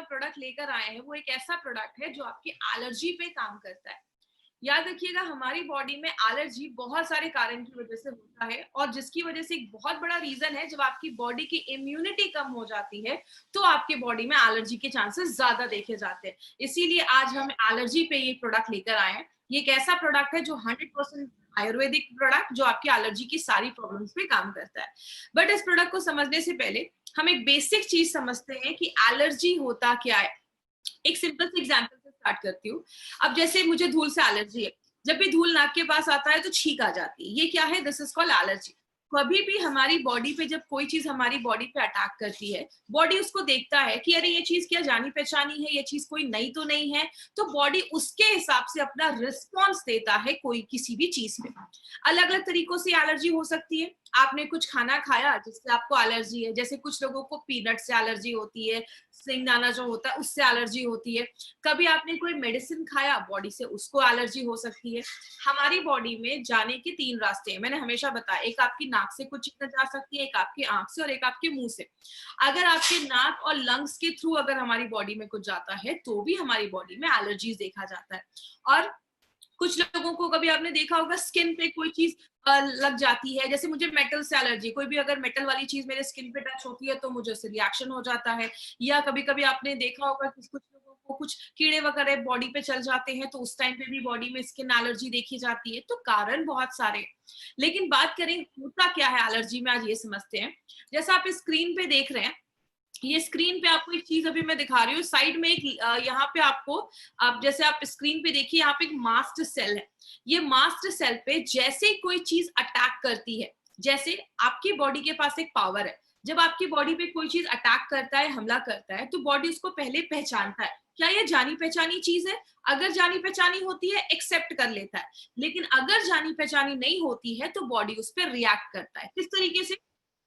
अपना प्रोडक्ट लेकर आए हैं वो एक ऐसा प्रोडक्ट है जो आपकी एलर्जी पे काम करता है। याद रखिएगा, हमारी बॉडी में एलर्जी बहुत सारे कारण की वजह से होता है और जिसकी वजह से एक बहुत बड़ा रीजन है, जब आपकी बॉडी की इम्यूनिटी कम हो जाती है तो आपके बॉडी में एलर्जी के चांसेस ज्यादा देखे जाते हैं। इसीलिए आज हम एलर्जी पे ये प्रोडक्ट लेकर आए हैं। ये एक ऐसा प्रोडक्ट है जो 100% आयुर्वेदिक प्रोडक्ट जो आपकी एलर्जी की सारी प्रॉब्लम्स पे काम करता है। बट इस प्रोडक्ट को समझने से पहले हम एक बेसिक चीज समझते हैं कि एलर्जी होता क्या है। एक सिंपल से एग्जांपल से स्टार्ट करती हूँ। अब जैसे मुझे धूल से एलर्जी है, जब भी धूल नाक के पास आता है तो छींक आ जाती है, ये क्या है? This is called allergy. कभी भी हमारी बॉडी पे जब कोई चीज हमारी बॉडी पे अटैक करती है, बॉडी उसको देखता है कि अरे ये चीज क्या जानी पहचानी है, ये चीज कोई नई तो नहीं है, तो बॉडी उसके हिसाब से अपना रिस्पॉन्स देता है कोई किसी भी चीज में। अलग अलग तरीकों से एलर्जी हो सकती है। आपने कुछ खाना खाया जिससे आपको एलर्जी है, जैसे कुछ लोगों को पीनट से एलर्जी होती है, सिंगदाना जो होता है उससे एलर्जी होती है। कभी आपने कोई मेडिसिन खाया बॉडी से, उसको एलर्जी हो सकती है। हमारी बॉडी में जाने के 3 रास्ते हैं, मैंने हमेशा बताया। एक आपकी नाक से कुछ चीजें जा सकती है, एक आपकी आंख से और एक आपके मुंह से। अगर आपके नाक और लंग्स के थ्रू अगर हमारी बॉडी में कुछ जाता है तो भी हमारी बॉडी में एलर्जीज देखा जाता है। और कुछ लोगों को, कभी आपने देखा होगा, स्किन पे कोई चीज लग जाती है, जैसे मुझे मेटल से एलर्जी, कोई भी अगर मेटल वाली चीज मेरे स्किन पे टच होती है तो मुझे उससे रिएक्शन हो जाता है। या कभी कभी आपने देखा होगा कि कुछ लोगों को कुछ कीड़े वगैरह बॉडी पे चल जाते हैं तो उस टाइम पे भी बॉडी में स्किन एलर्जी देखी जाती है। तो कारण बहुत सारे हैं। लेकिन बात करें होता क्या है एलर्जी में, आज ये समझते हैं। जैसा आप स्क्रीन पे देख रहे हैं, ये स्क्रीन पे आपको एक चीज अभी मैं दिखा रही हूँ, साइड में एक यहाँ पे आपको, आप जैसे आप स्क्रीन पे देखिए, यहाँ पे एक मास्ट सेल है। ये मास्ट सेल पे जैसे ही कोई चीज अटैक करती है, जैसे आपकी बॉडी के पास एक पावर है, जब आपकी बॉडी पे कोई चीज अटैक करता है, हमला करता है, तो बॉडी उसको पहले पहचानता है, क्या ये जानी पहचानी चीज है? अगर जानी पहचानी होती है एक्सेप्ट कर लेता है, लेकिन अगर जानी पहचानी नहीं होती है तो बॉडी उस पर रिएक्ट करता है। किस तरीके से?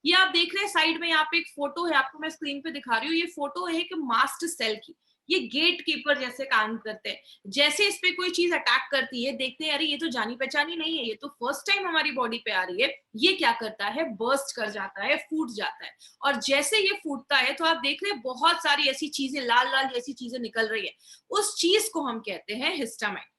ये आप देख रहे हैं साइड में, यहाँ पे एक फोटो है, आपको मैं स्क्रीन पे दिखा रही हूँ। ये फोटो है एक मास्ट सेल की। ये गेट कीपर जैसे काम करते हैं। जैसे इस पे कोई चीज अटैक करती है, देखते हैं अरे ये तो जानी पहचानी नहीं है, ये तो फर्स्ट टाइम हमारी बॉडी पे आ रही है, ये क्या करता है? बर्स्ट कर जाता है, फूट जाता है। और जैसे ये फूटता है तो आप देख रहे हैं बहुत सारी ऐसी चीजें, लाल लाल जैसी चीजें निकल रही है। उस चीज को हम कहते हैं हिस्टामाइन।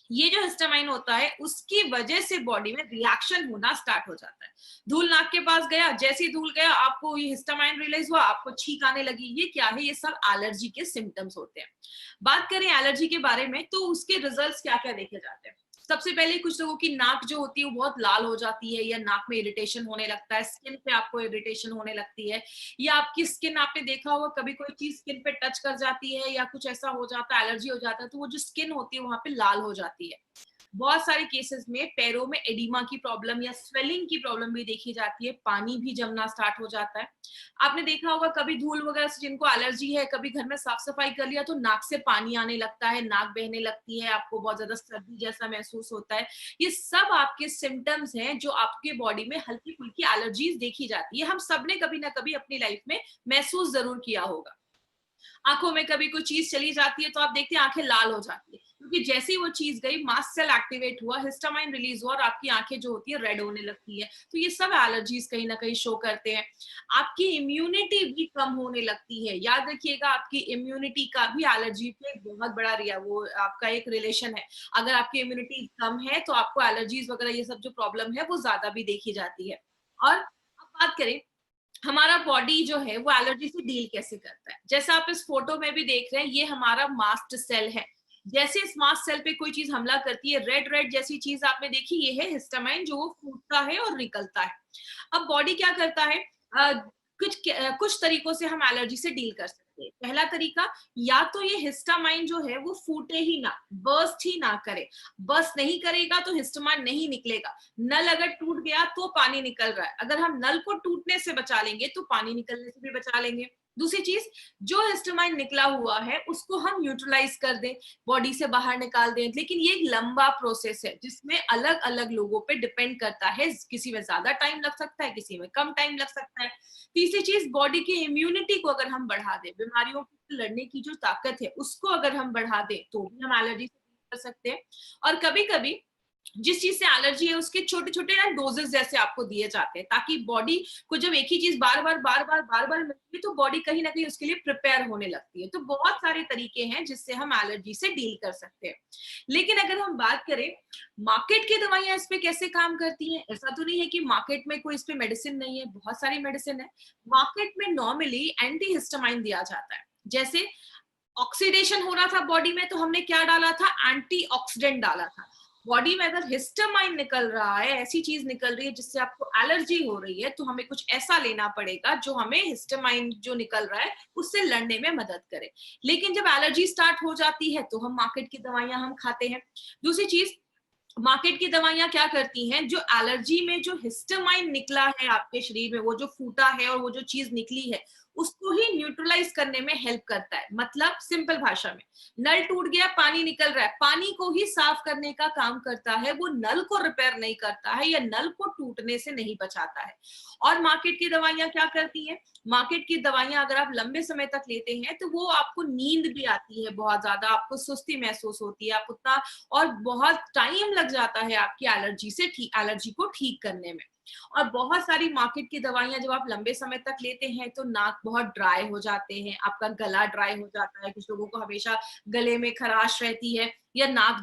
ये जो हिस्टामाइन होता है उसकी वजह से बॉडी में रिएक्शन होना स्टार्ट हो जाता है। धूल नाक के पास गया, जैसे ही धूल गया आपको ये हिस्टामाइन रिलीज हुआ, आपको छींक आने लगी। ये क्या है? ये सब एलर्जी के सिम्टम्स होते हैं। बात करें एलर्जी के बारे में तो उसके रिजल्ट्स क्या क्या देखे जाते हैं। सबसे पहले कुछ लोगों की नाक जो होती है वो बहुत लाल हो जाती है, या नाक में इरिटेशन होने लगता है, स्किन पे आपको इरिटेशन होने लगती है, या आपकी स्किन, आपने देखा होगा कभी कोई चीज स्किन पे टच कर जाती है या कुछ ऐसा हो जाता है, एलर्जी हो जाता है, तो वो जो स्किन होती है वहां पे लाल हो जाती है। बहुत सारे केसेस में पैरों में एडिमा की प्रॉब्लम या स्वेलिंग की प्रॉब्लम भी देखी जाती है, पानी भी जमना स्टार्ट हो जाता है। आपने देखा होगा कभी धूल वगैरह से जिनको एलर्जी है, कभी घर में साफ सफाई कर लिया तो नाक से पानी आने लगता है, नाक बहने लगती है, आपको बहुत ज्यादा सर्दी जैसा महसूस होता है। ये सब आपके सिम्टम्स हैं जो आपके बॉडी में हल्की फुल्की एलर्जीज देखी जाती है। हम सबने कभी ना कभी अपनी लाइफ में महसूस जरूर किया होगा। आंखों में कभी कोई चीज चली जाती है तो आप देखते हैं आंखें लाल हो जाती है, क्योंकि जैसे ही वो चीज गई, मास्ट सेल एक्टिवेट हुआ, हिस्टामाइन रिलीज हुआ और आपकी आंखें जो होती है रेड होने लगती है। तो ये सब एलर्जीज कहीं ना कहीं शो करते हैं। आपकी इम्यूनिटी भी कम होने लगती है। याद रखिएगा, आपकी इम्यूनिटी का भी एलर्जी पे बहुत बड़ा वो आपका एक रिलेशन है। अगर आपकी इम्यूनिटी कम है तो आपको एलर्जीज वगैरह ये सब जो प्रॉब्लम है वो ज्यादा भी देखी जाती है। और अब बात करें हमारा बॉडी जो है वो एलर्जी से डील कैसे करता है। जैसा आप इस फोटो में भी देख रहे हैं, ये हमारा मास्ट सेल है। जैसे इस मास्ट सेल पे कोई चीज हमला करती है, रेड रेड जैसी चीज आपने देखी, ये है हिस्टामाइन जो वो फूटता है और निकलता है। अब बॉडी क्या करता है, कुछ तरीकों से हम एलर्जी से डील कर सकते हैं। पहला तरीका, या तो ये हिस्टामाइन जो है वो फूटे ही ना, बर्स्ट ही ना करे। बर्स्ट नहीं करेगा तो हिस्टामाइन नहीं निकलेगा। नल अगर टूट गया तो पानी निकल रहा है, अगर हम नल को टूटने से बचा लेंगे तो पानी निकलने से भी बचा लेंगे। दूसरी चीज, जो हिस्टामाइन निकला हुआ है उसको हम न्यूट्रलाइज कर दें, बॉडी से बाहर निकाल दें। लेकिन ये एक लंबा प्रोसेस है जिसमें अलग अलग लोगों पे डिपेंड करता है, किसी में ज्यादा टाइम लग सकता है, किसी में कम टाइम लग सकता है। तीसरी चीज, बॉडी की इम्यूनिटी को अगर हम बढ़ा दें, बीमारियों से लड़ने की जो ताकत है उसको अगर हम बढ़ा दें तो भी हम एलर्जी से डील कर सकते हैं। और कभी कभी जिस चीज से एलर्जी है उसके छोटे छोटे ना डोजेस जैसे आपको दिए जाते हैं, ताकि बॉडी को जब एक ही चीज बार बार मिलती है तो बॉडी कहीं ना कहीं उसके लिए प्रिपेयर होने लगती है। तो बहुत सारे तरीके हैं जिससे हम एलर्जी से डील कर सकते हैं। लेकिन अगर हम बात करें मार्केट की दवाइयां इस पे कैसे काम करती हैं, ऐसा तो नहीं है कि मार्केट में कोई इस पे मेडिसिन नहीं है, बहुत सारी मेडिसिन है। मार्केट में नॉर्मली एंटी हिस्टामाइन दिया जाता है। जैसे ऑक्सीडेशन हो रहा था बॉडी में तो हमने क्या डाला था, एंटीऑक्सीडेंट डाला था। बॉडी में अगर हिस्टामाइन निकल रहा है, ऐसी चीज निकल रही है जिससे आपको एलर्जी हो रही है, तो हमें कुछ ऐसा लेना पड़ेगा जो हमें हिस्टामाइन जो निकल रहा है उससे लड़ने में मदद करे। लेकिन जब एलर्जी स्टार्ट हो जाती है तो हम मार्केट की दवाइयां हम खाते हैं। दूसरी चीज, मार्केट की दवाइयां क्या करती हैं, जो एलर्जी में जो हिस्टामाइन निकला है आपके शरीर में, वो जो फूटा है और वो जो चीज निकली है उसको ही न्यूट्रलाइज करने में हेल्प करता है। मतलब सिंपल भाषा में, नल टूट गया, पानी निकल रहा है, पानी को ही साफ करने का काम करता है, वो नल को रिपेयर नहीं करता है या नल को टूटने से नहीं बचाता है। और मार्केट की दवाइयां क्या करती हैं, मार्केट की दवाइयां अगर आप लंबे समय तक लेते हैं तो वो आपको नींद भी आती है, बहुत ज्यादा आपको सुस्ती महसूस होती है, आप उतना, और बहुत टाइम लग जाता है आपकी एलर्जी को ठीक करने में। और बहुत सारी मार्केट की दवाइयां जब आप लंबे समय तक लेते हैं तो नाक बहुत ड्राई हो जाते हैं, आपका गला ड्राई हो जाता है, कुछ लोगों को हमेशा गले में खराश रहती है या नाक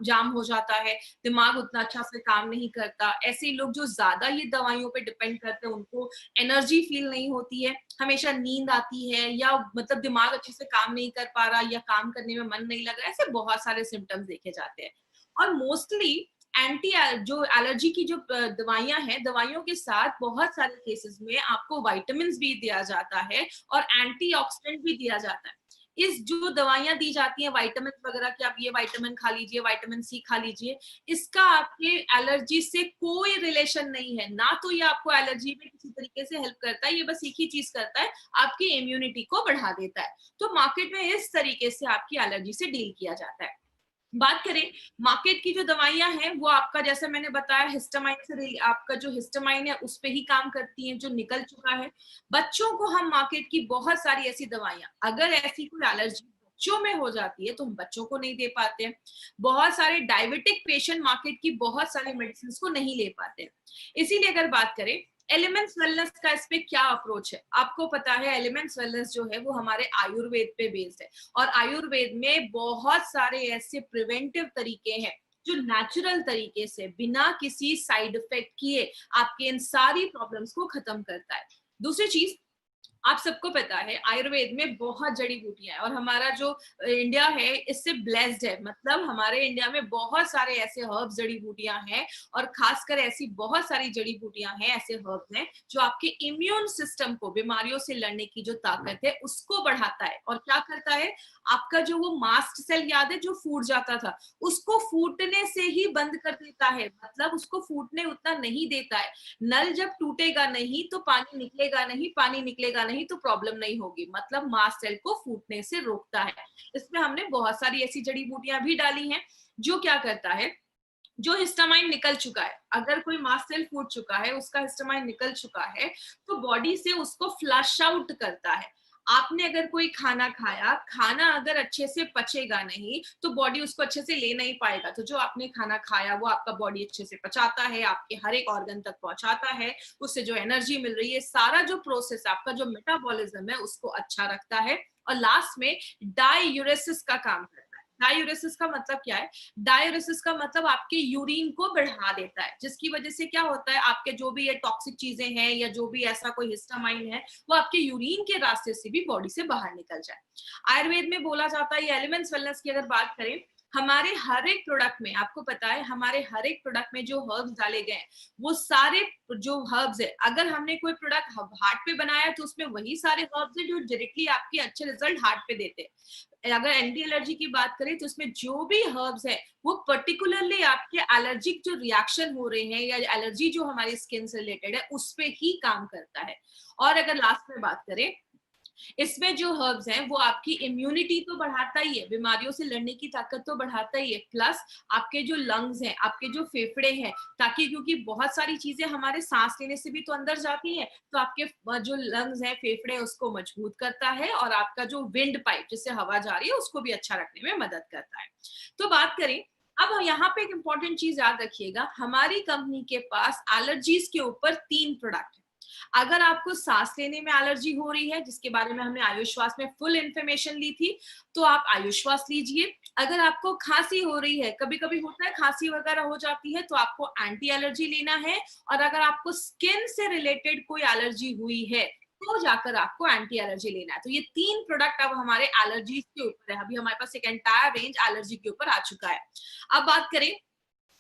जाम हो जाता है, दिमाग उतना अच्छा से काम नहीं करता। ऐसे लोग जो ज्यादा ये दवाइयों पे डिपेंड करते हैं उनको एनर्जी फील नहीं होती है, हमेशा नींद आती है, या मतलब दिमाग अच्छे से काम नहीं कर पा रहा या काम करने में मन नहीं लग रहा, ऐसे बहुत सारे सिम्टम्स देखे जाते हैं। और मोस्टली एंटी जो एलर्जी की जो दवाइयां हैं, दवाइयों के साथ बहुत सारे केसेस में आपको विटामिन भी दिया जाता है और एंटीऑक्सीडेंट भी दिया जाता है। इस जो दवाइयां दी जाती हैं विटामिन वगैरह की, आप ये विटामिन खा लीजिए, विटामिन सी खा लीजिए, इसका आपके एलर्जी से कोई रिलेशन नहीं है। ना तो ये आपको एलर्जी में किसी तरीके से हेल्प करता है, ये बस एक ही चीज करता है, आपकी इम्यूनिटी को बढ़ा देता है। तो मार्केट में इस तरीके से आपकी एलर्जी से डील किया जाता है। बात करें मार्केट की जो दवाइयां हैं, वो आपका जैसे मैंने बताया हिस्टामाइन से, आपका जो हिस्टामाइन है उस पे ही काम करती हैं जो निकल चुका है। बच्चों को हम मार्केट की बहुत सारी ऐसी दवाइयां, अगर ऐसी कोई एलर्जी बच्चों में हो जाती है तो हम बच्चों को नहीं दे पाते हैं। बहुत सारे डायबिटिक पेशेंट मार्केट की बहुत सारी मेडिसिन को नहीं ले पाते हैं। इसीलिए अगर बात करें एलिमेंट्स वेलनेस का, इस पे क्या अप्रोच है, आपको पता है एलिमेंट्स वेलनेस जो है वो हमारे आयुर्वेद पे बेस्ड है। और आयुर्वेद में बहुत सारे ऐसे प्रिवेंटिव तरीके हैं जो नेचुरल तरीके से बिना किसी साइड इफेक्ट किए आपके इन सारी प्रॉब्लम्स को खत्म करता है। दूसरी चीज, आप सबको पता है आयुर्वेद में बहुत जड़ी बूटियां हैं और हमारा जो इंडिया है इससे ब्लेस्ड है। मतलब हमारे इंडिया में बहुत सारे ऐसे हर्ब्स जड़ी बूटियां हैं, और खासकर ऐसी बहुत सारी जड़ी बूटियां हैं, ऐसे हर्ब्स हैं जो आपके इम्यून सिस्टम को, बीमारियों से लड़ने की जो ताकत है उसको बढ़ाता है। और क्या करता है, आपका जो वो मास्ट सेल याद है जो फूट जाता था, उसको फूटने से ही बंद कर देता है। मतलब उसको फूटने उतना नहीं देता है। नल जब टूटेगा नहीं तो पानी निकलेगा नहीं, पानी निकलेगा नहीं तो प्रॉब्लम नहीं होगी, मतलब मास्ट सेल को फूटने से रोकता है। इसमें हमने बहुत सारी ऐसी जड़ी बूटियां भी डाली हैं जो क्या करता है, जो हिस्टामाइन निकल चुका है, अगर कोई मास्ट सेल फूट चुका है, उसका हिस्टामाइन निकल चुका है, तो बॉडी से उसको फ्लश आउट करता है। आपने अगर कोई खाना खाया, खाना अगर अच्छे से पचेगा नहीं तो बॉडी उसको अच्छे से ले नहीं पाएगा। तो जो आपने खाना खाया वो आपका बॉडी अच्छे से पचाता है, आपके हर एक ऑर्गन तक पहुंचाता है, उससे जो एनर्जी मिल रही है, सारा जो प्रोसेस आपका जो मेटाबॉलिज्म है उसको अच्छा रखता है। और लास्ट में डायूरेसिस का काम करता है। डायूरेसिस का मतलब क्या है, डायूरेसिस का मतलब आपके यूरिन को बढ़ा देता है, जिसकी वजह से क्या होता है, आपके जो भी ये टॉक्सिक चीजें हैं या जो भी ऐसा कोई हिस्टामाइन है वो आपके यूरिन के रास्ते से भी बॉडी से बाहर निकल जाए। आयुर्वेद में बोला जाता है, ये एलिमेंट्स वेलनेस की अगर बात करें, हमारे हर एक प्रोडक्ट में, आपको पता है हमारे हर एक प्रोडक्ट में जो हर्ब्स डाले गए हैं, वो सारे जो हर्ब्स है, अगर हमने कोई प्रोडक्ट हार्ट पे बनाया तो उसमें वही सारे हर्ब्स है जो डायरेक्टली आपके अच्छे रिजल्ट हार्ट पे देते हैं। अगर एंटी एलर्जी की बात करें तो उसमें जो भी हर्ब्स है वो पर्टिकुलरली आपके एलर्जिक जो रिएक्शन हो रहे हैं या एलर्जी जो हमारी स्किन से रिलेटेड है उस पे ही काम करता है। और अगर लास्ट में बात करें, इसमें जो हर्ब्स हैं वो आपकी इम्यूनिटी तो बढ़ाता ही है, बीमारियों से लड़ने की ताकत तो बढ़ाता ही है, प्लस आपके जो लंग्स हैं, आपके जो फेफड़े हैं, ताकि क्योंकि बहुत सारी चीजें हमारे सांस लेने से भी तो अंदर जाती हैं, तो आपके जो लंग्स हैं, फेफड़े, उसको मजबूत करता है और आपका जो विंड पाइप जिससे हवा जा रही है उसको भी अच्छा रखने में मदद करता है। तो बात करें अब यहाँ पे एक इंपॉर्टेंट चीज याद रखिएगा, हमारी कंपनी के पास एलर्जीज के ऊपर 3 प्रोडक्ट है। अगर आपको सांस लेने में एलर्जी हो रही है, जिसके बारे में हमने आयुश्वास में फुल इंफॉर्मेशन ली थी, तो आप आयुश्वास लीजिए। अगर आपको खांसी हो रही है, कभी कभी होता है खांसी वगैरह हो जाती है, तो आपको एंटी एलर्जी लेना है। और अगर आपको स्किन से रिलेटेड कोई एलर्जी हुई है, तो जाकर आपको एंटी एलर्जी लेना है। तो ये 3 प्रोडक्ट अब हमारे एलर्जीज के ऊपर है। अभी हमारे पास एक एंटायर रेंज एलर्जी के ऊपर आ चुका है। अब बात करें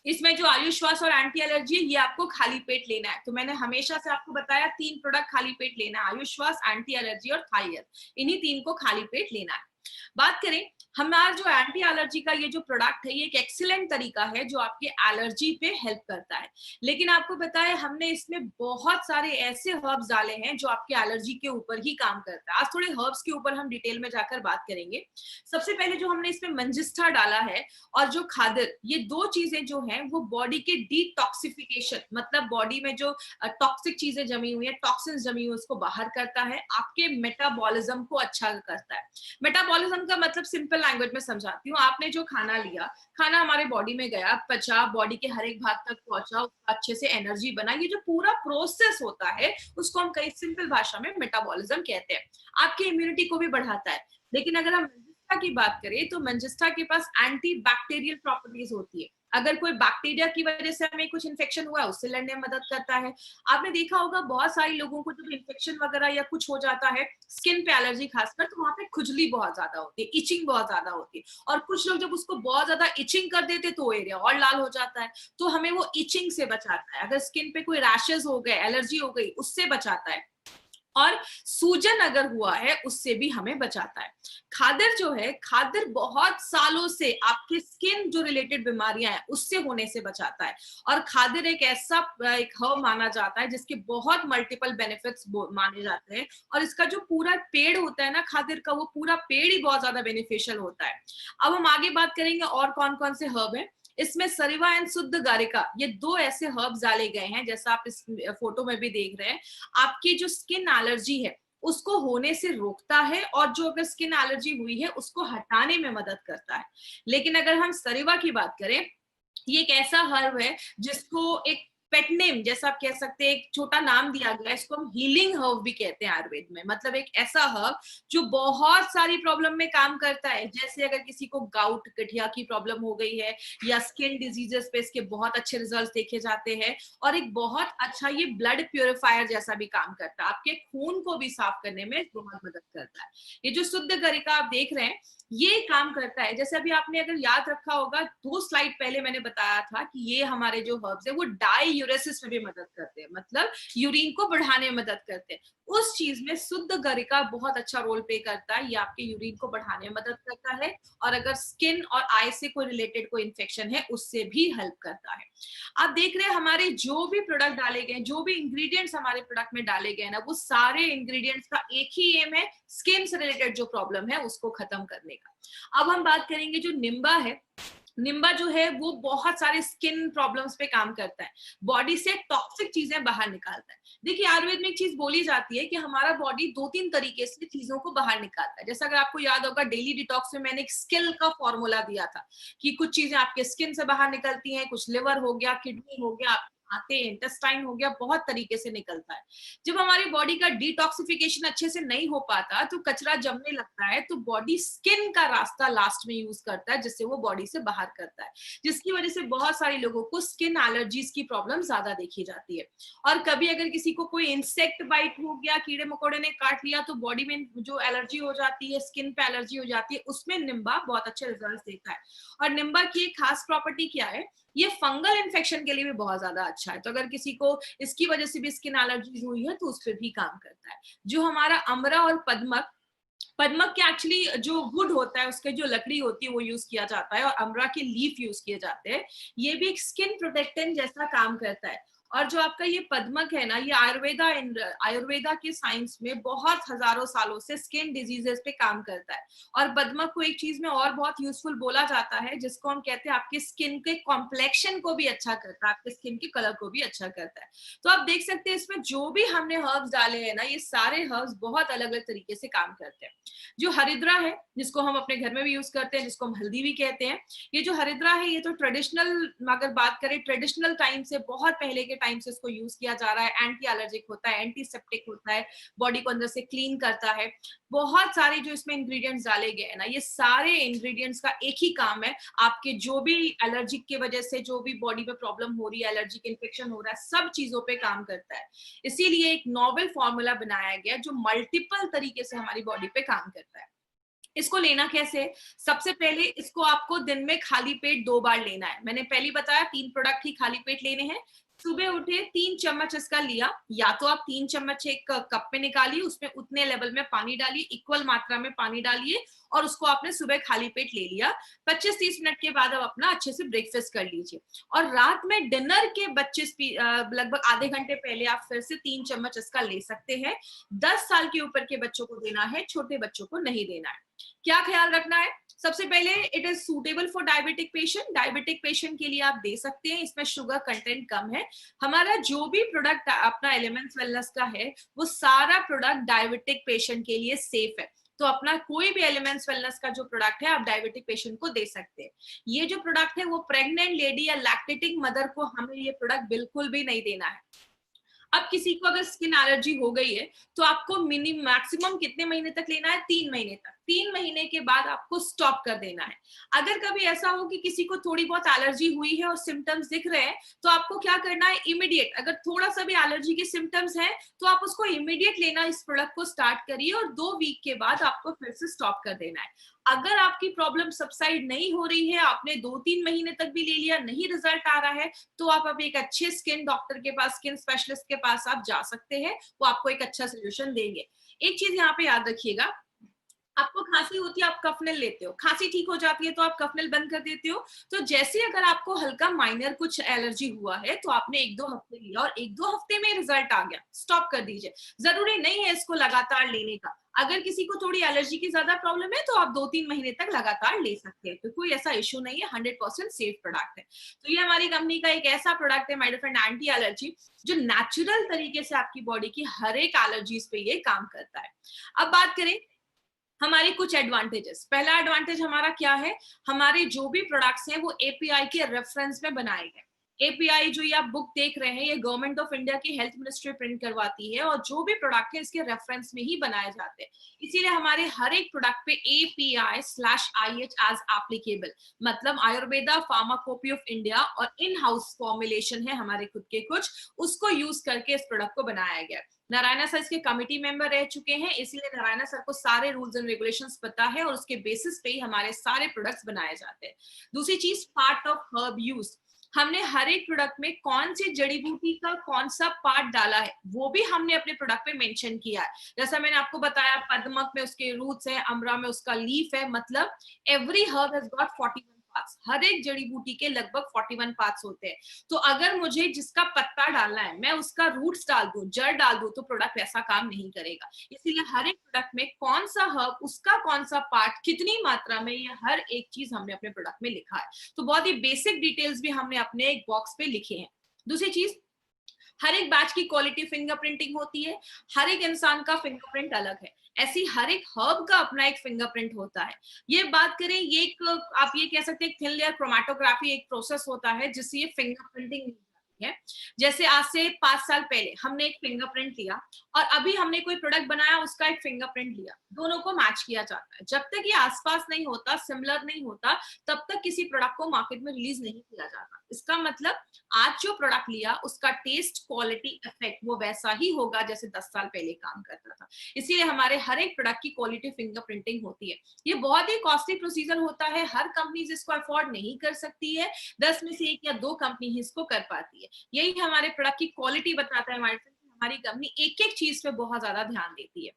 इसमें जो आयुश्वास और एंटी एलर्जी है, ये आपको खाली पेट लेना है। तो मैंने हमेशा से आपको बताया 3 प्रोडक्ट खाली पेट लेना है, आयुश्वास, एंटी एलर्जी और थायर। इन्हीं 3 को खाली पेट लेना है। बात करें हमारा जो एंटी एलर्जी का ये जो प्रोडक्ट है, ये एक एक्सीलेंट तरीका है जो आपके एलर्जी पे हेल्प करता है। लेकिन आपको बताया हमने इसमें बहुत सारे ऐसे हर्ब्स डाले हैं जो आपके एलर्जी के ऊपर ही काम करता है। आज थोड़े हर्ब्स के ऊपर हम डिटेल में जाकर बात करेंगे। सबसे पहले जो हमने इसमें मंजिस्टा डाला है और जो खादर, ये 2 चीजें जो हैं वो बॉडी के डिटॉक्सिफिकेशन, मतलब बॉडी में जो टॉक्सिक चीजें जमी हुई है, टॉक्सिन्स जमी हुई है, उसको बाहर करता है, आपके मेटाबॉलिज्म को अच्छा करता है। मेटाबॉलिज्म का मतलब सिंपल लैंग्वेज में समझाती हूँ, आपने जो खाना लिया, खाना हमारे बॉडी में गया, पचा, बॉडी के हर एक भाग तक पहुंचा, अच्छे से एनर्जी बना, ये जो पूरा प्रोसेस होता है उसको हम कई सिंपल भाषा में मेटाबॉलिज्म कहते हैं। आपकी इम्यूनिटी को भी बढ़ाता है। लेकिन अगर हम मंजिस्टा की बात करें तो मंजिस्टा के पास एंटी बैक्टीरियल प्रॉपर्टीज होती है। अगर कोई बैक्टीरिया की वजह से हमें कुछ इन्फेक्शन हुआ है, उससे लड़ने में मदद करता है। आपने देखा होगा बहुत सारे लोगों को जब इन्फेक्शन वगैरह या कुछ हो जाता है, स्किन पे एलर्जी खासकर, तो वहां पे खुजली बहुत ज्यादा होती है, इचिंग बहुत ज्यादा होती है। और कुछ लोग जब उसको बहुत ज्यादा इचिंग कर देते तो एरिया और लाल हो जाता है। तो हमें वो इचिंग से बचाता है। अगर स्किन पे कोई रैशेस हो गए, एलर्जी हो गई, उससे बचाता है। और सूजन अगर हुआ है उससे भी हमें बचाता है। खादर जो है, खादर बहुत सालों से आपके स्किन जो रिलेटेड बीमारियां हैं उससे होने से बचाता है। और खादर एक ऐसा एक हर्ब माना जाता है जिसके बहुत मल्टीपल बेनिफिट्स माने जाते हैं। और इसका जो पूरा पेड़ होता है ना खादर का, वो पूरा पेड़ ही बहुत ज्यादा बेनिफिशियल होता है। अब हम आगे बात करेंगे और कौन कौन से हर्ब है। इसमें सरिवा एंड शुद्ध गारिका, ये 2 ऐसे हर्ब्स डाले गए हैं, जैसा आप इस फोटो में भी देख रहे हैं। आपकी जो स्किन एलर्जी है उसको होने से रोकता है, और जो अगर स्किन एलर्जी हुई है उसको हटाने में मदद करता है। लेकिन अगर हम सरिवा की बात करें, ये एक ऐसा हर्ब है जिसको एक पेट नेम जैसा आप कह सकते हैं, एक छोटा नाम दिया गया है। इसको हम हीलिंग हर्ब भी कहते हैं आयुर्वेद में। मतलब एक ऐसा हर्ब जो बहुत सारी प्रॉब्लम में काम करता है। जैसे अगर किसी को गाउट, गठिया की प्रॉब्लम हो गई है, या स्किन डिजीजेस पे इसके बहुत अच्छे रिजल्ट देखे जाते हैं। और एक बहुत अच्छा ये ब्लड प्यूरिफायर जैसा भी काम करता है, आपके खून को भी साफ करने में बहुत मदद करता है। ये जो शुद्ध गरिका आप देख रहे हैं, ये काम करता है। जैसे अभी आपने अगर याद रखा होगा, 2 स्लाइड पहले मैंने बताया था कि ये हमारे जो हर्ब्स है वो डाईयूरेसिस में भी मदद करते हैं, मतलब यूरिन को बढ़ाने में मदद करते हैं। उस चीज में शुद्ध गरिका बहुत अच्छा रोल प्ले करता है। ये आपके यूरिन को बढ़ाने में मदद करता है, और अगर स्किन और आई से कोई रिलेटेड कोई इन्फेक्शन है उससे भी हेल्प करता है। आप देख रहे हैं हमारे जो भी प्रोडक्ट डाले गए, जो भी इंग्रेडिएंट्स हमारे प्रोडक्ट में डाले गए ना, वो सारे इंग्रेडिएंट्स का एक ही एम है, स्किन से रिलेटेड जो प्रॉब्लम है उसको खत्म करने का। अब हम बात करेंगे जो निम्बा है। निम्बा जो है वो बहुत सारे स्किन प्रॉब्लम्स पे काम करता है, बॉडी से टॉक्सिक चीजें बाहर निकालता है। देखिए आयुर्वेद में एक चीज बोली जाती है कि हमारा बॉडी 2-3 तरीके से चीजों को बाहर निकालता है। जैसा अगर आपको याद होगा, डेली डिटॉक्स में मैंने एक स्किल का फॉर्मूला दिया था कि कुछ चीजें आपके स्किन से बाहर निकलती हैं, कुछ लिवर हो गया, किडनी हो गया, आते, इंटेस्टाइन हो गया, बहुत तरीके से निकलता है। जब हमारी बॉडी का डिटॉक्सिफिकेशन अच्छे से नहीं हो पाता तो कचरा जमने लगता है, तो बॉडी स्किन का रास्ता लास्ट में यूज करता है, जिससे वो बॉडी से बाहर करता है, जिसकी वजह से बहुत सारे लोगों को स्किन एलर्जीज की प्रॉब्लम ज्यादा देखी जाती है। और कभी अगर किसी को कोई इंसेक्ट बाइट हो गया, कीड़े मकोड़े ने काट लिया, तो बॉडी में जो एलर्जी हो जाती है, स्किन पे एलर्जी हो जाती है, उसमें निम्बा बहुत अच्छे रिजल्ट देता है। और निम्बा की एक खास प्रॉपर्टी क्या है, ये फंगल इन्फेक्शन के लिए भी बहुत ज्यादा अच्छा है। तो अगर किसी को इसकी वजह से भी स्किन एलर्जी हुई है तो उस पर भी काम करता है। जो हमारा अमरा और पद्मक, पद्मक के एक्चुअली जो वुड होता है, उसके जो लकड़ी होती है वो यूज किया जाता है, और अमरा के लीफ यूज किए जाते हैं। ये भी एक स्किन प्रोटेक्टेंट जैसा काम करता है। और जो आपका ये पद्मक है ना, ये आयुर्वेदा के साइंस में बहुत हजारों सालों से स्किन डिजीजेस पे काम करता है। और पद्मक को एक चीज में और बहुत यूजफुल बोला जाता है, जिसको हम कहते हैं आपके स्किन के कॉम्प्लेक्शन को भी अच्छा करता है, आपके स्किन के कलर को भी अच्छा करता है। तो आप देख सकते हैं इसमें जो भी हमने हर्ब्स डाले हैं ना, ये सारे हर्ब्स बहुत अलग अलग तरीके से काम करते हैं। जो हरिद्रा है, जिसको हम अपने घर में भी यूज करते हैं, जिसको हम हल्दी भी कहते हैं, ये जो हरिद्रा है ये तो ट्रेडिशनल, अगर बात करें ट्रेडिशनल टाइम से, बहुत पहले के टाइम से इसको यूज किया जा रहा है। एंटी एलर्जिक होता है, एंटीसेप्टिक होता है, बॉडी को अंदर से क्लीन करता है। बहुत सारे जो इसमें इंग्रेडिएंट्स डाले गए हैं ना, ये सारे इंग्रेडिएंट्स का एक ही काम है, आपके जो भी एलर्जिक की वजह से जो भी बॉडी में प्रॉब्लम हो रही है, एलर्जिक इन्फेक्शन हो रहा है, सब चीजों पे काम करता है। इसीलिए एक नॉवेल फॉर्मूला बनाया गया जो मल्टीपल तरीके से हमारी बॉडी पे काम करता है। इसको लेना कैसे है? सबसे पहले इसको आपको दिन में खाली पेट 2 बार लेना है। मैंने पहले बताया 3 प्रोडक्ट ही खाली पेट लेने हैं। सुबह उठे 3 चम्मच इसका लिया, या तो आप 3 चम्मच एक कप में निकालिए, उसमें उतने लेवल में पानी डालिए, इक्वल मात्रा में पानी डालिए, और उसको आपने सुबह खाली पेट ले लिया। 25-30 मिनट के बाद आप अपना अच्छे से ब्रेकफास्ट कर लीजिए, और रात में डिनर के लगभग आधे घंटे पहले आप फिर से 3 चम्मच इसका ले सकते हैं। 10 साल के ऊपर के बच्चों को देना है, छोटे बच्चों को नहीं देना है। क्या ख्याल रखना है? सबसे पहले it is suitable for diabetic patient. Diabetic patient के लिए आप दे सकते हैं, इसमें शुगर कंटेंट कम है। हमारा जो भी प्रोडक्ट अपना एलिमेंट्स वेलनेस का है, वो सारा प्रोडक्ट डायबिटिक पेशेंट के लिए सेफ है। तो अपना कोई भी एलिमेंट्स वेलनेस का जो प्रोडक्ट है, आप डायबिटिक पेशेंट को दे सकते हैं। ये जो प्रोडक्ट है वो प्रेग्नेंट लेडी या लैक्टेटिंग मदर को हमें ये प्रोडक्ट बिल्कुल भी नहीं देना है। अब किसी को अगर स्किन एलर्जी हो गई है, तो आपको मैक्सिमम कितने महीने तक लेना है? 3 महीने तक। 3 महीने के बाद आपको स्टॉप कर देना है। अगर कभी ऐसा हो कि किसी को थोड़ी बहुत एलर्जी हुई है और सिम्टम्स दिख रहे हैं, तो आपको क्या करना है? इमीडिएट, अगर थोड़ा सा भी एलर्जी के सिम्टम्स हैं, तो आप उसको इमीडिएट लेना, इस प्रोडक्ट को स्टार्ट करिए, और 2 वीक के बाद आपको फिर से स्टॉप कर देना है। अगर आपकी प्रॉब्लम सबसाइड नहीं हो रही है, आपने 2-3 महीने तक भी ले लिया, नहीं रिजल्ट आ रहा है, तो आप अब एक अच्छे स्किन डॉक्टर के पास, स्किन स्पेशलिस्ट के पास आप जा सकते हैं। वो आपको एक अच्छा सोल्यूशन देंगे। एक चीज यहाँ पे याद रखिएगा, आपको खांसी होती है, आप कफनेल लेते हो, खांसी ठीक हो जाती है तो आप कफनेल बंद कर देते हो। तो जैसे अगर आपको हल्का माइनर कुछ एलर्जी हुआ है, तो आपने 1-2 हफ्ते लिया और 1-2 हफ्ते में रिजल्ट आ गया, स्टॉप कर दीजिए। जरूरी नहीं है इसको लगातार लेने का। अगर किसी को थोड़ी एलर्जी की ज्यादा प्रॉब्लम है, तो आप 2-3 महीने तक लगातार ले सकते हैं, तो कोई ऐसा इश्यू नहीं है, 100% सेफ प्रोडक्ट है। तो ये हमारी कंपनी का एक ऐसा प्रोडक्ट है, my dear friend, anti allergy, जो नेचुरल तरीके से आपकी बॉडी की हर एक एलर्जीज पे ये काम करता है। अब बात करें हमारे कुछ एडवांटेजेस। पहला एडवांटेज हमारा क्या है? हमारे जो भी प्रोडक्ट्स हैं वो एपीआई के रेफरेंस में बनाए गए। एपीआई जो ये आप बुक देख रहे हैं, ये गवर्नमेंट ऑफ इंडिया की हेल्थ मिनिस्ट्री प्रिंट करवाती है, और जो भी प्रोडक्ट है इसके रेफरेंस में ही बनाए जाते हैं। इसीलिए हमारे हर एक प्रोडक्ट पे API/IH एज एप्लीकेबल, मतलब आयुर्वेदा फार्माकोपी ऑफ इंडिया और इन हाउस फॉर्मुलेशन है हमारे खुद के कुछ, उसको यूज करके इस प्रोडक्ट को बनाया गया। नारायणा सर इसके कमिटी मेंबर रह चुके हैं, इसलिए नारायणा सर को सारे रूल्स एंड रेगुलेशंस पता है, और उसके बेसिस पे ही हमारे सारे प्रोडक्ट्स बनाए जाते हैं। दूसरी चीज, पार्ट ऑफ हर्ब यूज। हमने हर एक प्रोडक्ट में कौन सी जड़ी बूटी का कौन सा पार्ट डाला है, वो भी हमने अपने प्रोडक्ट पे मेंशन किया है। जैसा मैंने आपको बताया, पद्मक में उसके रूट्स है, अमरा में उसका लीफ है, मतलब every herb has got 41 parts. हर एक जड़ी बूटी के लगभग 41 पार्ट्स होते हैं। तो अगर मुझे जिसका पत्ता डालना है, मैं उसका रूट्स डाल दूं, जड़ डाल दूं, तो प्रोडक्ट ऐसा काम नहीं करेगा। इसीलिए हर एक प्रोडक्ट में कौन सा हर्ब, उसका कौन सा पार्ट, कितनी मात्रा में, ये हर एक चीज हमने अपने प्रोडक्ट में लिखा है। तो बहुत ही बेसिक डिटेल्स भी हमने अपने एक बॉक्स पे लिखे हैं। दूसरी चीज, हर एक बैच की क्वालिटी फिंगरप्रिंटिंग होती है। हर एक इंसान का फिंगरप्रिंट अलग है, ऐसी हर एक हर्ब का अपना एक फिंगरप्रिंट होता है। ये बात करें, ये एक, आप ये कह सकते हैं, थिन लेयर क्रोमेटोग्राफी एक प्रोसेस होता है जिससे ये फिंगरप्रिंटिंग है। जैसे आज से 5 साल पहले हमने एक फिंगरप्रिंट लिया, और अभी हमने कोई प्रोडक्ट बनाया, उसका एक फिंगरप्रिंट लिया, दोनों को मैच किया जाता है। जब तक ये आसपास नहीं होता, सिमिलर नहीं होता, तब तक किसी प्रोडक्ट को मार्केट में रिलीज नहीं किया जाता। इसका मतलब आज जो प्रोडक्ट लिया, उसका टेस्ट, क्वालिटी, इफेक्ट वो वैसा ही होगा जैसे 10 साल पहले काम करता था। इसीलिए हमारे हर एक प्रोडक्ट की क्वालिटी फिंगरप्रिंटिंग होती है। ये बहुत ही कॉस्टली प्रोसीजर होता है, हर कंपनी इसको अफोर्ड नहीं कर सकती है, 10 में से 1 या 2 कंपनी ही इसको कर पाती है। यही हमारे प्रोडक्ट की क्वालिटी बताता है हमारी कंपनी एक एक चीज पे बहुत ज्यादा ध्यान देती है।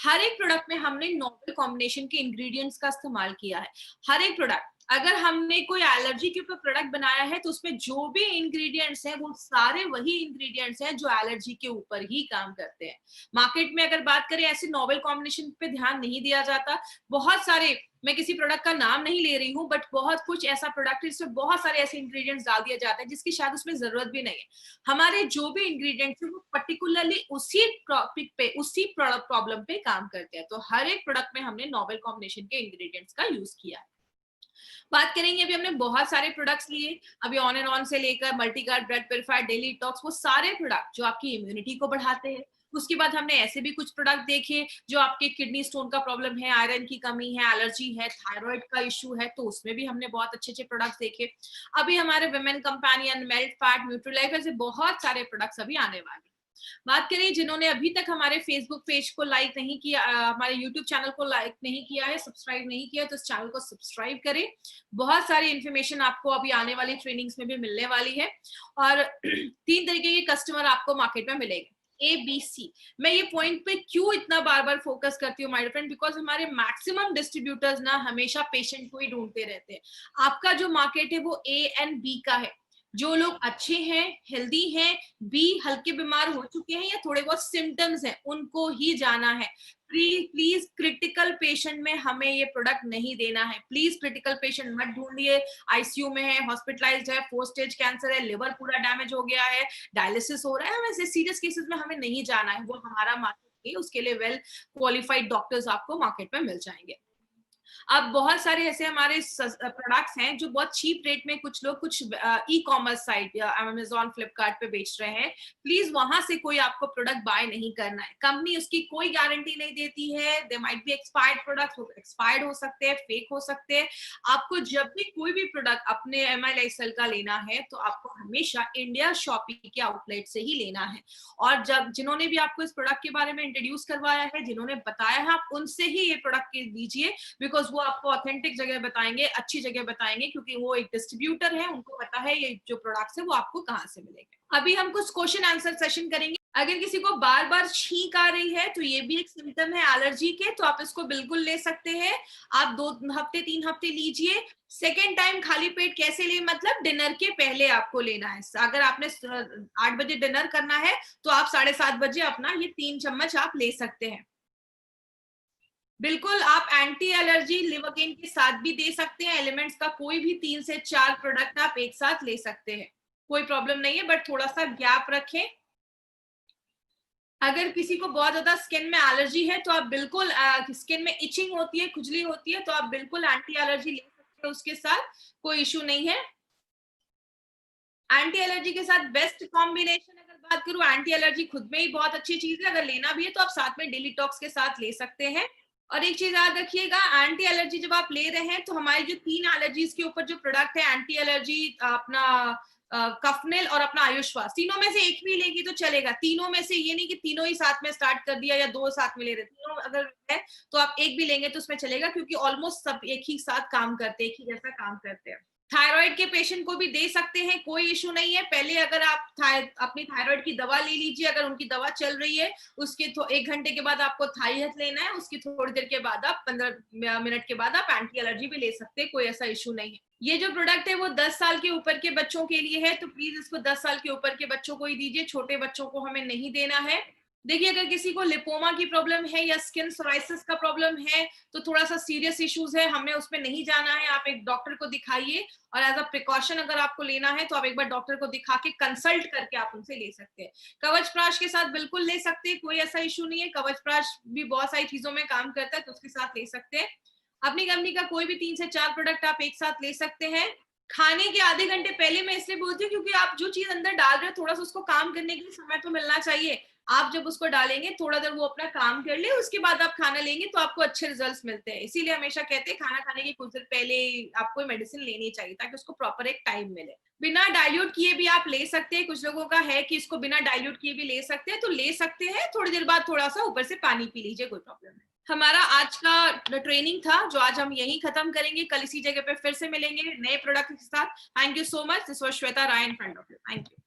हर एक प्रोडक्ट में हमने नोवेल कॉम्बिनेशन के इंग्रेडिएंट्स का इस्तेमाल किया है। हर एक प्रोडक्ट, अगर हमने कोई एलर्जी के ऊपर प्रोडक्ट बनाया है तो उसमें जो भी इंग्रेडिएंट्स हैं वो सारे वही इंग्रेडिएंट्स हैं जो एलर्जी के ऊपर ही काम करते हैं। मार्केट में अगर बात करें ऐसे नोवेल कॉम्बिनेशन पे ध्यान नहीं दिया जाता। बहुत सारे, मैं किसी प्रोडक्ट का नाम नहीं ले रही हूँ, बट बहुत कुछ ऐसा प्रोडक्ट है जिसमें बहुत सारे ऐसे इंग्रेडिएंट्स डाल दिया जाता है जिसकी शायद उसमें जरूरत भी नहीं है। हमारे जो भी इंग्रेडिएंट्स है वो पर्टिकुलरली उसी टॉपिक पे, उसी प्रॉब्लम पे काम करते हैं। तो हर एक प्रोडक्ट में हमने नोवेल कॉम्बिनेशन के इंग्रेडिएंट्स का यूज किया है। बात करेंगे, अभी हमने बहुत सारे प्रोडक्ट्स लिए, अभी ऑन एंड ऑन से लेकर मल्टीगार्ड, ब्लड प्योरीफायर, डेली टॉक्स, वो सारे प्रोडक्ट जो आपकी इम्यूनिटी को बढ़ाते हैं। उसके बाद हमने ऐसे भी कुछ प्रोडक्ट देखे जो आपके किडनी स्टोन का प्रॉब्लम है, आयरन की कमी है, एलर्जी है, थायराइड का इशू है, तो उसमें भी हमने बहुत अच्छे अच्छे प्रोडक्ट्स देखे। अभी हमारे विमेन कंपेनियन, मेल्ट फैट, न्यूट्रीलाइफ, ऐसे बहुत सारे प्रोडक्ट्स अभी आने वाले हैं। बात करें जिन्होंने अभी तक हमारे फेसबुक पेज को लाइक नहीं किया, हमारे यूट्यूब चैनल को लाइक नहीं किया है, सब्सक्राइब नहीं किया, तो इस चैनल को सब्सक्राइब करें। बहुत सारी इन्फॉर्मेशन आपको अभी आने वाली ट्रेनिंग्स में भी मिलने वाली है। और 3 तरीके के कस्टमर आपको मार्केट में मिलेंगे, ABC। मैं ये पॉइंट पे क्यों इतना बार बार फोकस करती हूँ माय फ्रेंड, बिकॉज हमारे मैक्सिमम डिस्ट्रीब्यूटर्स ना हमेशा पेशेंट को ही ढूंढते रहते हैं। आपका जो मार्केट है वो A एंड B का है। जो लोग अच्छे हैं, हेल्दी हैं, बी हल्के बीमार हो चुके हैं या थोड़े बहुत सिम्टम्स हैं, उनको ही जाना है। प्लीज क्रिटिकल पेशेंट में हमें ये प्रोडक्ट नहीं देना है। प्लीज क्रिटिकल पेशेंट मत ढूंढिए, आईसीयू में है, हॉस्पिटलाइज्ड है, 4 स्टेज कैंसर है, लिवर पूरा डैमेज हो गया है, डायलिसिस हो रहा है, वैसे सीरियस केसेस में हमें नहीं जाना है। वो हमारा मार्केट है, उसके लिए वेल क्वालिफाइड डॉक्टर्स आपको मार्केट में मिल जाएंगे। अब बहुत सारे ऐसे हमारे प्रोडक्ट्स हैं जो बहुत चीप रेट में कुछ लोग कुछ ई कॉमर्स साइट या अमेजोन, फ्लिपकार्ट पे बेच रहे हैं। प्लीज वहां से कोई आपको प्रोडक्ट बाय नहीं करना है। कंपनी उसकी कोई गारंटी नहीं देती है। They might be expired product, expired हो सकते हैं, फेक हो सकते हैं। आपको जब भी कोई भी प्रोडक्ट अपने MI लाइफस्टाइल का लेना है तो आपको हमेशा इंडिया शॉपिंग के आउटलेट से ही लेना है। और जब जिन्होंने भी आपको इस प्रोडक्ट के बारे में इंट्रोड्यूस करवाया है, जिन्होंने बताया है, आप उनसे ही ये प्रोडक्ट लीजिए, बिकॉज वो आपको ऑथेंटिक जगह बताएंगे, अच्छी जगह बताएंगे, क्योंकि वो एक डिस्ट्रीब्यूटर है, उनको पता है ये जो प्रोडक्ट्स है वो आपको कहाँ से मिलेंगे। अभी हम कुछ क्वेश्चन आंसर सेशन करेंगे। अगर किसी को बार बार छींक आ रही है तो ये भी एक सिम्टम है एलर्जी के, तो आप इसको बिल्कुल ले सकते हैं। आप 2 हफ्ते 3 हफ्ते लीजिए। सेकेंड टाइम खाली पेट कैसे ले, मतलब डिनर के पहले आपको लेना है। अगर आपने 8 बजे डिनर करना है तो आप 7:30 बजे अपना ये 3 चम्मच आप ले सकते हैं। बिल्कुल, आप एंटी एलर्जी लिवोकेन के साथ भी दे सकते हैं। एलिमेंट्स का कोई भी 3 से 4 प्रोडक्ट आप एक साथ ले सकते हैं, कोई प्रॉब्लम नहीं है, बट थोड़ा सा गैप रखें। अगर किसी को बहुत ज्यादा स्किन में एलर्जी है तो आप बिल्कुल, स्किन में इचिंग होती है, खुजली होती है, तो आप बिल्कुल एंटी एलर्जी ले सकते हैं, उसके साथ कोई इशू नहीं है। एंटी एलर्जी के साथ बेस्ट कॉम्बिनेशन अगर बात करूं, एंटी एलर्जी खुद में ही बहुत अच्छी चीज है, अगर लेना भी है तो आप साथ में डेली टॉक्स के साथ ले सकते हैं। और एक चीज याद रखिएगा, एंटी एलर्जी जब आप ले रहे हैं तो हमारी जो 3 एलर्जीज के ऊपर जो प्रोडक्ट है, एंटी एलर्जी, अपना कफनेल और अपना आयुष्वास, तीनों में से एक भी लेगी तो चलेगा। तीनों में से, ये नहीं कि तीनों ही साथ में स्टार्ट कर दिया या 2 साथ में ले रहे, तीनों अगर है तो आप एक भी लेंगे तो उसमें चलेगा, क्योंकि ऑलमोस्ट सब एक ही साथ काम करते हैं, एक ही जैसा काम करते हैं। थायराइड के पेशेंट को भी दे सकते हैं, कोई इशू नहीं है। पहले अगर आप अपनी थायराइड की दवा ले लीजिए, अगर उनकी दवा चल रही है, उसके 1 घंटे के बाद आपको थाई हेल्थ लेना है, उसकी थोड़ी देर के बाद आप 15 मिनट के बाद आप एंटी एलर्जी भी ले सकते हैं, कोई ऐसा इशू नहीं है। ये जो प्रोडक्ट है वो 10 साल के ऊपर के बच्चों के लिए है, तो प्लीज इसको 10 साल के ऊपर के बच्चों को ही दीजिए, छोटे बच्चों को हमें नहीं देना है। देखिए, अगर किसी को लिपोमा की प्रॉब्लम है या स्किन सोराइसिस का प्रॉब्लम है तो थोड़ा सा सीरियस इश्यूज है, हमें उसमें नहीं जाना है। आप एक डॉक्टर को दिखाइए, और एज अ प्रिकॉशन अगर आपको लेना है तो आप एक बार डॉक्टर को दिखा के कंसल्ट करके आप उनसे ले सकते हैं। कवच प्राश के साथ बिल्कुल ले सकते हैं, कोई ऐसा इशू नहीं है। कवच प्राश भी बहुत सारी चीजों में काम करता है, तो उसके साथ ले सकते हैं। अपनी कंपनी का कोई भी 3 से 4 प्रोडक्ट आप एक साथ ले सकते हैं। खाने के आधे घंटे पहले मैं इसलिए बोलती हूँ क्योंकि आप जो चीज अंदर डाल रहे हो, थोड़ा सा उसको काम करने के लिए समय तो मिलना चाहिए। आप जब उसको डालेंगे, थोड़ा देर वो अपना काम कर ले, उसके बाद आप खाना लेंगे तो आपको अच्छे रिजल्ट्स मिलते हैं। इसीलिए हमेशा कहते हैं खाना खाने के कुछ देर पहले आपको मेडिसिन लेनी चाहिए, ताकि उसको प्रॉपर एक टाइम मिले। बिना डाइल्यूट किए भी आप ले सकते हैं। कुछ लोगों का है कि इसको बिना डाइल्यूट किए भी ले सकते हैं, तो ले सकते हैं। थोड़ी देर बाद थोड़ा सा ऊपर से पानी पी लीजिए, कोई प्रॉब्लम नहीं। हमारा आज का ट्रेनिंग था जो आज हम यहीं खत्म करेंगे। कल इसी जगह पे फिर से मिलेंगे नए प्रोडक्ट के साथ। Thank you so much. This was Shweta Rai in front of you. Thank you.